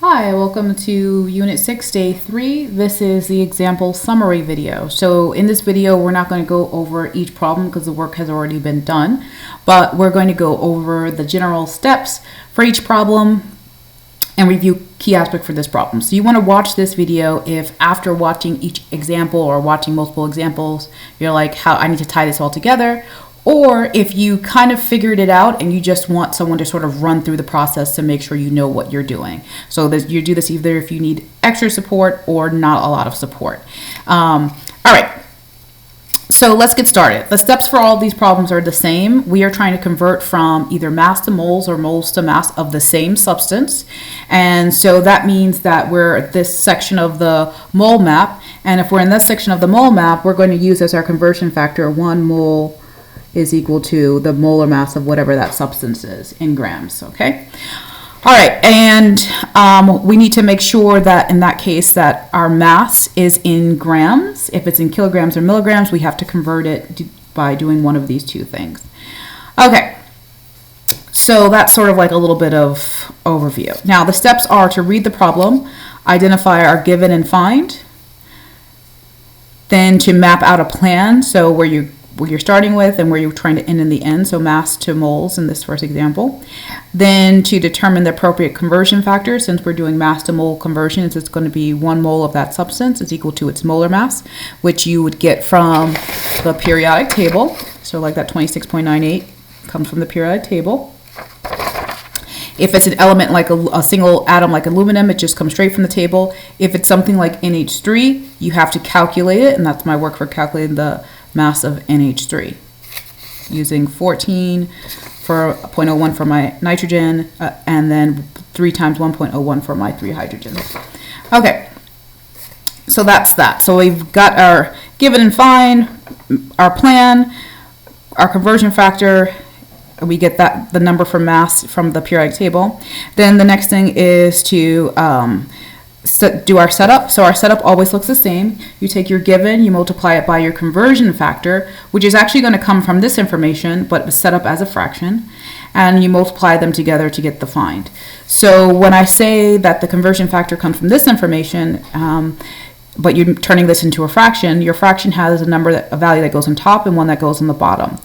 Hi, welcome to Unit 6, Day 3. This is the example summary video. So in this video, we're not going to go over each problem because the work has already been done, but we're going to go over the general steps for each problem and review key aspects for this problem. So you want to watch this video if after watching each example or watching multiple examples, you're like, how I need to tie this all together. Or if you kind of figured it out and you just want someone to sort of run through the process to make sure you know what you're doing. So you do this either if you need extra support or not a lot of support. All right, so let's get started. The steps for all of these problems are the same. We are trying to convert from either mass to moles or moles to mass of the same substance. And so that means that we're at this section of the mole map. And if we're in this section of the mole map, we're going to use as our conversion factor 1 mole is equal to the molar mass of whatever that substance is in grams, okay? All right, and we need to make sure that in that case that our mass is in grams. If it's in kilograms or milligrams, we have to convert it by doing one of these two things. Okay, so that's sort of like a little bit of overview. Now, the steps are to read the problem, identify our given and find, then to map out a plan, so where you're starting with and where you're trying to end in the end, so mass to moles in this first example. Then to determine the appropriate conversion factor, since we're doing mass to mole conversions, it's going to be 1 mole of that substance is equal to its molar mass, which you would get from the periodic table. So like that 26.98 comes from the periodic table. If it's an element like a single atom like aluminum, it just comes straight from the table. If it's something like NH3, you have to calculate it, and that's my work for calculating the mass of NH3 using 14 for 0.01 for my nitrogen and then 3 times 1.01 for my 3 hydrogens. Okay, so that's that. So we've got our given and find, our plan, our conversion factor. We get that the number for mass from the periodic table. Then the next thing is to do our setup. So our setup always looks the same. You take your given, you multiply it by your conversion factor, which is actually going to come from this information, but set up as a fraction, and you multiply them together to get the find. So when I say that the conversion factor comes from this information, but you're turning this into a fraction, your fraction has a value that goes on top and one that goes on the bottom.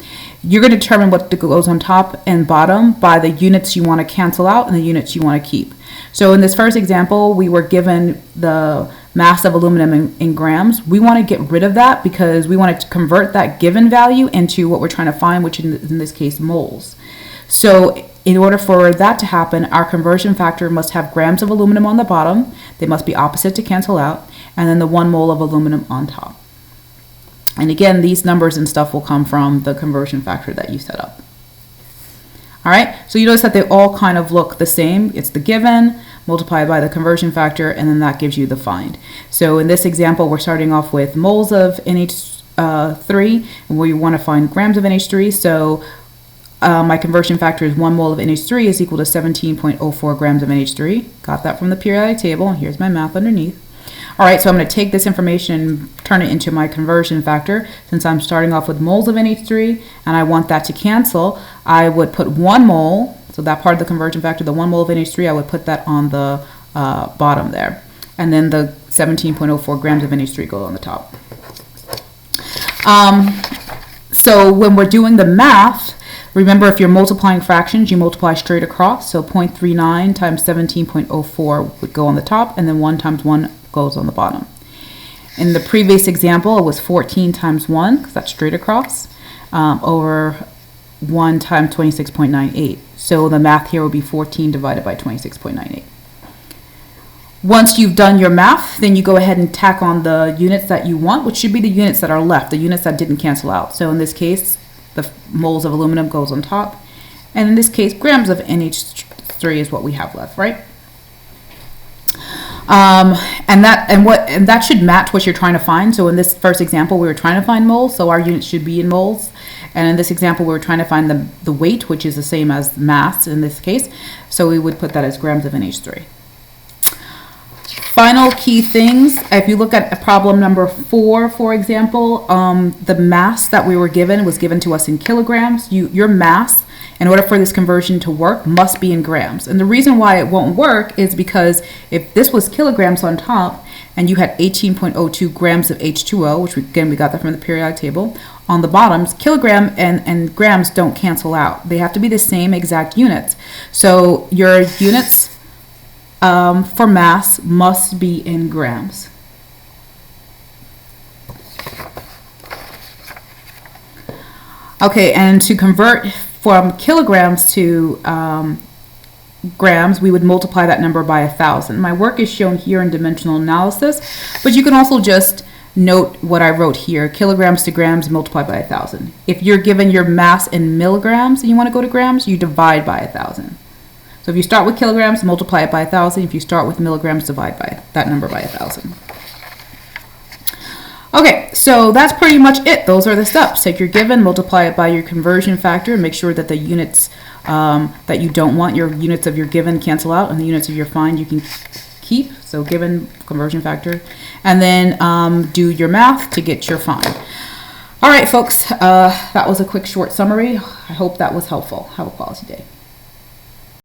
You're going to determine what goes on top and bottom by the units you want to cancel out and the units you want to keep. So in this first example, we were given the mass of aluminum in grams. We want to get rid of that because we want to convert that given value into what we're trying to find, which in this case, moles. So in order for that to happen, our conversion factor must have grams of aluminum on the bottom. They must be opposite to cancel out, and then the 1 mole of aluminum on top. And again, these numbers and stuff will come from the conversion factor that you set up. All right, so you notice that they all kind of look the same. It's the given multiplied by the conversion factor, and then that gives you the find. So in this example, we're starting off with moles of NH3, and we want to find grams of NH3. So my conversion factor is 1 mole of NH3 is equal to 17.04 grams of NH3. Got that from the periodic table, and here's my math underneath. All right, so I'm going to take this information and turn it into my conversion factor. Since I'm starting off with moles of NH3 and I want that to cancel, I would put 1 mole, so that part of the conversion factor, the 1 mole of NH3, I would put that on the bottom there. And then the 17.04 grams of NH3 go on the top. So when we're doing the math, remember if you're multiplying fractions, you multiply straight across. So 0.39 times 17.04 would go on the top, and then 1 times 1 goes on the bottom. In the previous example, it was 14 times 1, because that's straight across, over 1 times 26.98. So the math here will be 14 divided by 26.98. Once you've done your math, then you go ahead and tack on the units that you want, which should be the units that are left, the units that didn't cancel out. So in this case, the moles of aluminum goes on top, and in this case, grams of NH3 is what we have left, right? And that should match what you're trying to find. So in this first example, we were trying to find moles, so our units should be in moles. And in this example, we were trying to find the weight, which is the same as mass in this case. So we would put that as grams of NH3. Final key things, if you look at problem number 4, for example, the mass that we were given was given to us in kilograms. Your mass in order for this conversion to work, must be in grams. And the reason why it won't work is because if this was kilograms on top and you had 18.02 grams of H2O, which we got that from the periodic table, on the bottoms, kilogram and grams don't cancel out. They have to be the same exact units. So your units for mass must be in grams. Okay, and to convert from kilograms to grams, we would multiply that number by 1,000. My work is shown here in dimensional analysis, but you can also just note what I wrote here, kilograms to grams multiplied by 1,000. If you're given your mass in milligrams and you want to go to grams, you divide by 1,000. So if you start with kilograms, multiply it by 1,000. If you start with milligrams, divide by that number by 1,000. Okay, so that's pretty much it. Those are the steps. Take your given, multiply it by your conversion factor, and make sure that the units that you don't want, your units of your given, cancel out, and the units of your find you can keep. So given, conversion factor, and then do your math to get your find. All right, folks, that was a quick short summary. I hope that was helpful. Have a quality day.